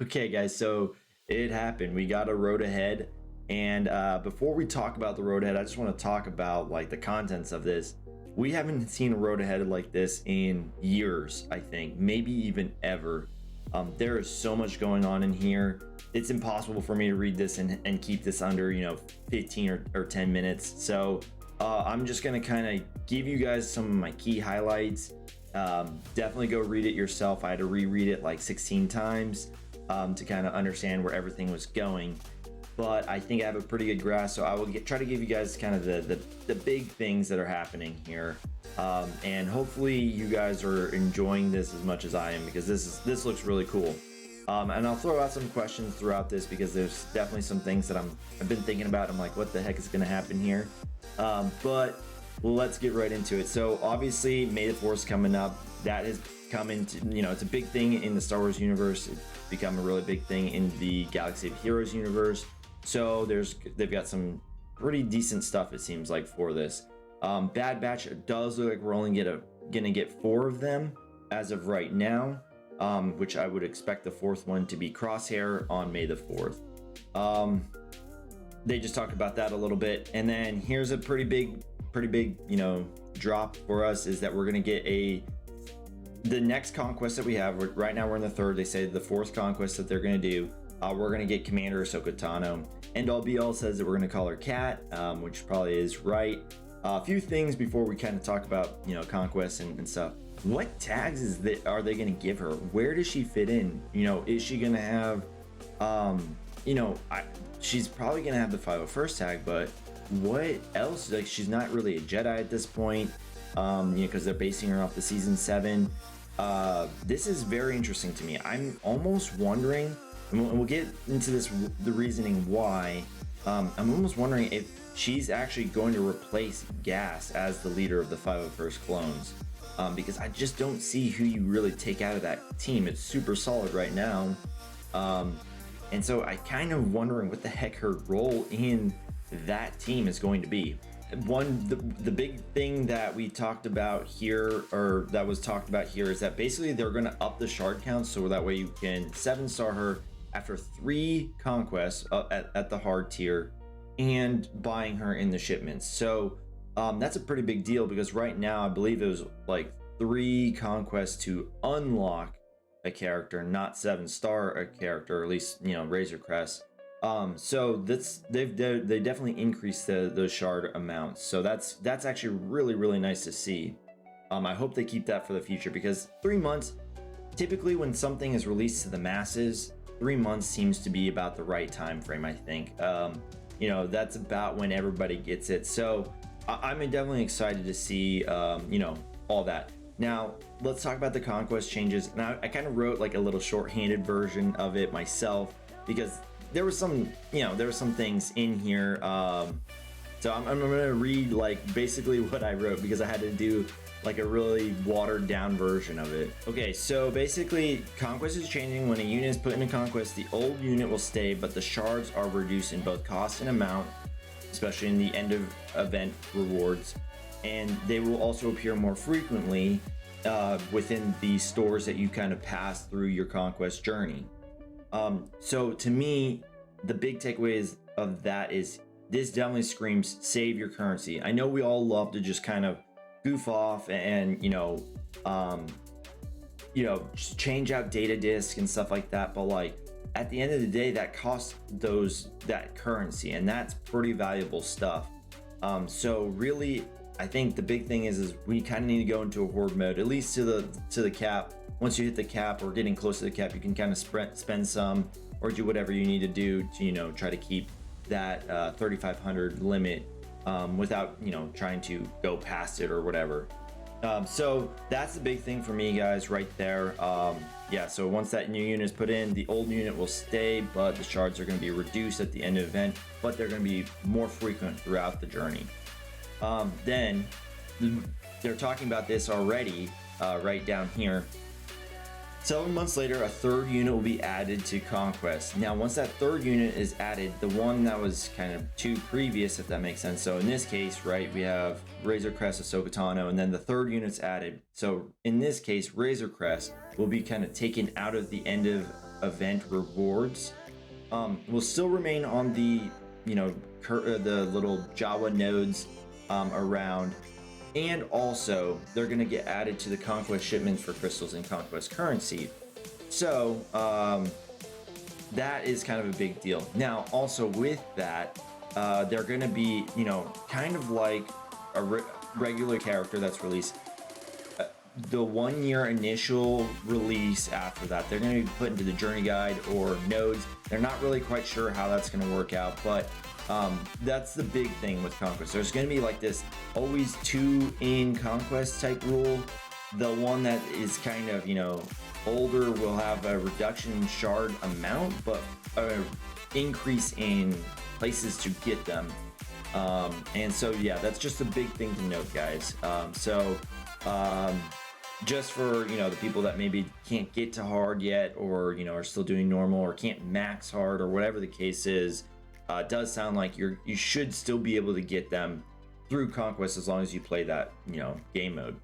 Okay, guys, so it happened. We got a road ahead. And before we talk about the road ahead, I just want to talk about like the contents of this. We haven't seen a road ahead like this in years, I think, maybe even ever. There is so much going on in here. It's impossible for me to read this and keep this under, 15 or 10 minutes. So I'm just going to kind of give you guys some of my key highlights. Definitely go read it yourself. I had to reread it like 16 times to kind of understand where everything was going. But I think I have a pretty good grasp, so I will try to give you guys kind of the big things that are happening here, and hopefully you guys are enjoying this as much as I am, because this looks really cool. And I'll throw out some questions throughout this because there's definitely some things that I've been thinking about. I'm like, what the heck is going to happen here? But let's get right into it. So obviously, May the 4th coming up. That has come into, it's a big thing in the Star Wars universe. It's become a really big thing in the Galaxy of Heroes universe. So they've got some pretty decent stuff, it seems like, for this. Bad Batch, it does look like we're only gonna get 4 of them as of right now, which I would expect the 4th one to be Crosshair on May the 4th. They just talked about that a little bit, and then here's a pretty big, drop for us, is that we're gonna get the next conquest that we have. Right now we're in the 3rd. They say the 4th conquest that they're gonna do. We're going to get Commander Ahsoka Tano. End All Be All says that we're going to call her Cat, which probably is right. A few things before we kind of talk about, conquest and stuff. What tags are they going to give her? Where does she fit in? Is she going to have, she's probably going to have the 501st tag, but what else? Like, she's not really a Jedi at this point, because they're basing her off the season 7. This is very interesting to me. I'm almost wondering, and we'll get into the reasoning why. I'm almost wondering if she's actually going to replace Gas as the leader of the 501st clones, because I just don't see who you really take out of that team. It's super solid right now, and so I kind of wondering what the heck her role in that team is going to be. The big thing that we talked about here, or that was talked about here, is that basically they're going to up the shard count, so that way you can 7-star her after 3 conquests at the hard tier, and buying her in the shipments. So that's a pretty big deal, because right now I believe it was like 3 conquests to unlock a character, not 7-star a character, or at least Razor Crest. So they definitely increased those shard amounts. So that's actually really nice to see. I hope they keep that for the future, because 3 months, typically when something is released to the masses, 3 months seems to be about the right time frame, I think. That's about when everybody gets it. So I'm definitely excited to see, all that. Now, let's talk about the conquest changes. And I kind of wrote like a little shorthanded version of it myself, because there were some things in here. So I'm going to read like basically what I wrote, because I had to do like a really watered down version of it. Okay, so basically conquest is changing. When a unit is put into conquest, the old unit will stay, but the shards are reduced in both cost and amount, especially in the end of event rewards, and they will also appear more frequently within the stores that you kind of pass through your conquest journey. So to me, the big takeaways of that is this definitely screams save your currency. I know we all love to just kind of goof off and just change out data disk and stuff like that, but like at the end of the day, that costs that currency, and that's pretty valuable stuff. So really, I think the big thing is we kind of need to go into a horde mode, at least to the cap. Once you hit the cap or getting close to the cap, you can kind of spend some or do whatever you need to do to try to keep that 3,500 limit, without trying to go past it or whatever. So that's the big thing for me, guys, right there. So once that new unit is put in, the old unit will stay, but the shards are going to be reduced at the end of the event, but they're going to be more frequent throughout the journey. Then they're talking about this already, right down here. 7 months later, a 3rd unit will be added to Conquest. Now, once that 3rd unit is added, the one that was kind of 2 previous, if that makes sense. So in this case, right, we have Razor Crest, Ahsoka Tano, and then the 3rd unit's added. So in this case, Razor Crest will be kind of taken out of the end of event rewards will still remain on the, the little Jawa nodes around. And also, they're going to get added to the Conquest shipments for crystals and Conquest currency. So, that is kind of a big deal. Now, also with that, they're going to be, kind of like a regular character that's released. The 1 year initial release after that, they're going to be put into the journey guide or nodes. They're not really quite sure how that's going to work out, but that's the big thing with Conquest. There's going to be like this always 2 in Conquest type rule. The one that is kind of, older will have a reduction in shard amount, but an increase in places to get them. And so, yeah, that's just a big thing to note, guys. Just for, the people that maybe can't get to hard yet, or, are still doing normal, or can't max hard, or whatever the case is, it does sound like you should still be able to get them through Conquest as long as you play that, game mode.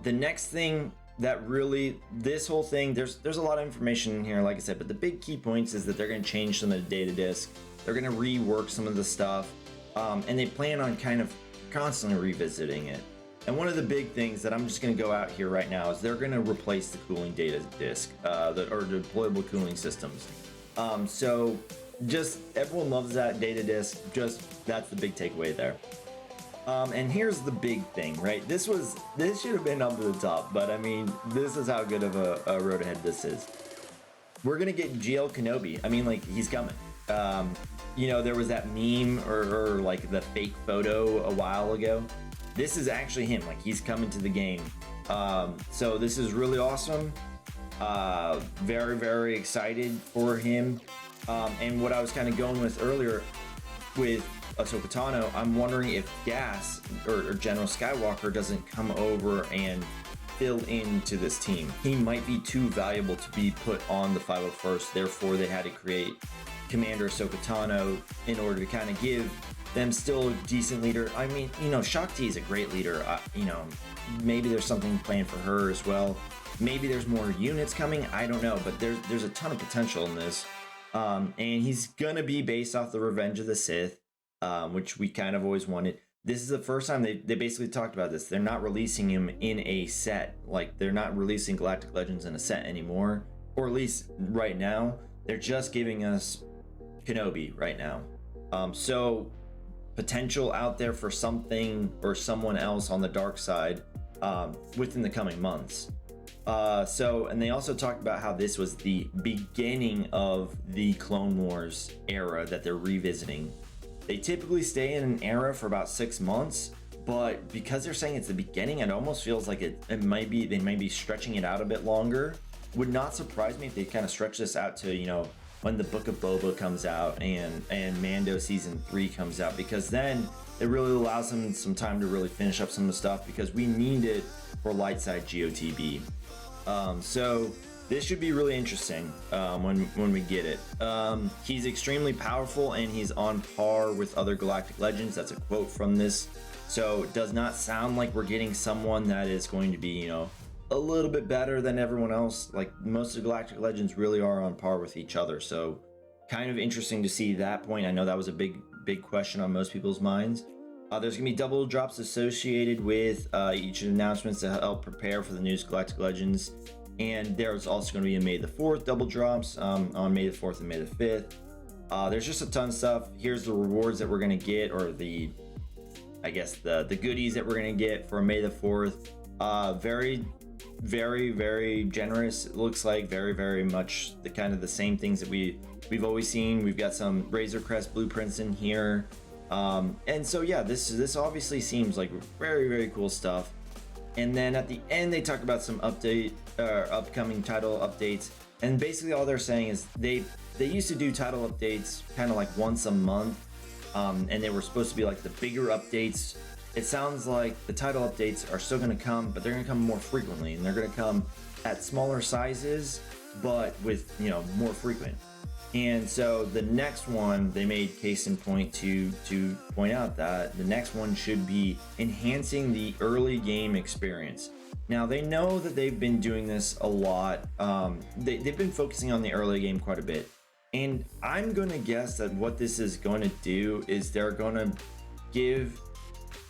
The next thing that really, this whole thing, there's a lot of information in here, like I said, but the big key points is that they're going to change some of the data disk. They're going to rework some of the stuff, and they plan on kind of constantly revisiting it. And one of the big things that I'm just going to go out here right now is they're going to replace the cooling data disk, or the deployable cooling systems. So just everyone loves that data disk. Just that's the big takeaway there. And here's the big thing, right? This should have been up to the top, but I mean, this is how good of a road ahead this is. We're gonna get GL Kenobi. I mean, like, he's coming. There was that meme or like the fake photo a while ago. This is actually him. Like, he's coming to the game. So this is really awesome. Very, very excited for him. And what I was kind of going with earlier with Ahsoka Tano, I'm wondering if Gas or General Skywalker doesn't come over and fill into this team. He might be too valuable to be put on the 501st, therefore they had to create Commander Ahsoka Tano in order to kind of give them still a decent leader. I mean, Shakti is a great leader. Maybe there's something planned for her as well. Maybe there's more units coming. I don't know, but there's a ton of potential in this. And he's gonna be based off the Revenge of the Sith, which we kind of always wanted. This is the first time they basically talked about this. They're not releasing him in a set. Like, they're not releasing Galactic Legends in a set anymore, or at least right now. They're just giving us Kenobi right now. So potential out there for something or someone else on the dark side within the coming months. And they also talked about how this was the beginning of the Clone Wars era that they're revisiting. They typically stay in an era for about 6 months, but because they're saying it's the beginning, it almost feels like they might be stretching it out a bit longer. Would not surprise me if they kind of stretch this out to, when the Book of Boba comes out and Mando Season 3 comes out, because then it really allows them some time to really finish up some of the stuff, because we need it for light side GOTB. So this should be really interesting when we get it. He's extremely powerful and he's on par with other Galactic Legends. That's a quote from this. So it does not sound like we're getting someone that is going to be, a little bit better than everyone else. Like, most of the Galactic Legends really are on par with each other. So kind of interesting to see that point. I know that was a big question on most people's minds. There's going to be double drops associated with each of the announcements to help prepare for the newest Galactic Legends. And there's also going to be a May the 4th double drops on May the 4th and May the 5th. There's just a ton of stuff. Here's the rewards that we're going to get, or the goodies that we're going to get for May the 4th. Very, very, very generous. It looks like very, very much the kind of the same things that we've always seen. We've got some Razor Crest blueprints in here. And so, yeah, this obviously seems like very, very cool stuff. And then at the end, they talk about some upcoming title updates. And basically all they're saying is they used to do title updates kind of like once a month. And they were supposed to be like the bigger updates. It sounds like the title updates are still going to come, but they're going to come more frequently. And they're going to come at smaller sizes, but with, more frequent. And so the next one, they made case in point to point out that the next one should be enhancing the early game experience. Now they know that they've been doing this a lot. They've been focusing on the early game quite a bit. And I'm gonna guess that what this is going to do is they're gonna give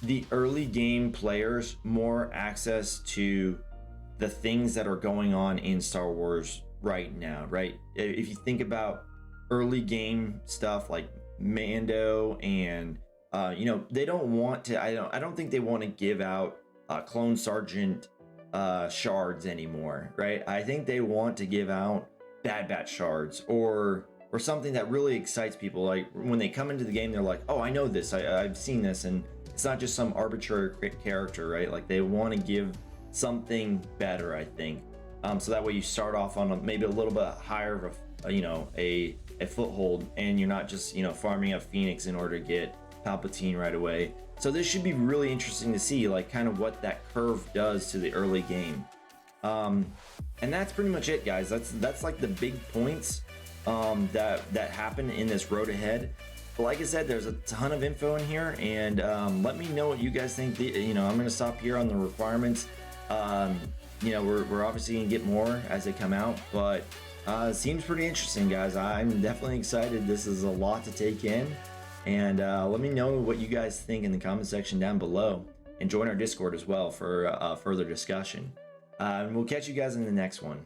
the early game players more access to the things that are going on in Star Wars right now, right? If you think about early game stuff like Mando and they don't want to. I don't think they want to give out Clone Sergeant shards anymore, right? I think they want to give out Bad Batch shards or something that really excites people. Like when they come into the game, they're like, "Oh, I know this. I've seen this," and it's not just some arbitrary character, right? Like they want to give something better, I think. So that way you start off on maybe a little bit higher of a foothold, and you're not just farming up Phoenix in order to get Palpatine right away. So this should be really interesting to see, like kind of what that curve does to the early game. And that's pretty much it, guys. That's like the big points that happen in this road ahead. But like I said, there's a ton of info in here, and let me know what you guys think. I'm going to stop here on the requirements. We're obviously going to get more as they come out, but it seems pretty interesting, guys. I'm definitely excited. This is a lot to take in, and let me know what you guys think in the comment section down below, and join our Discord as well for further discussion. And we'll catch you guys in the next one.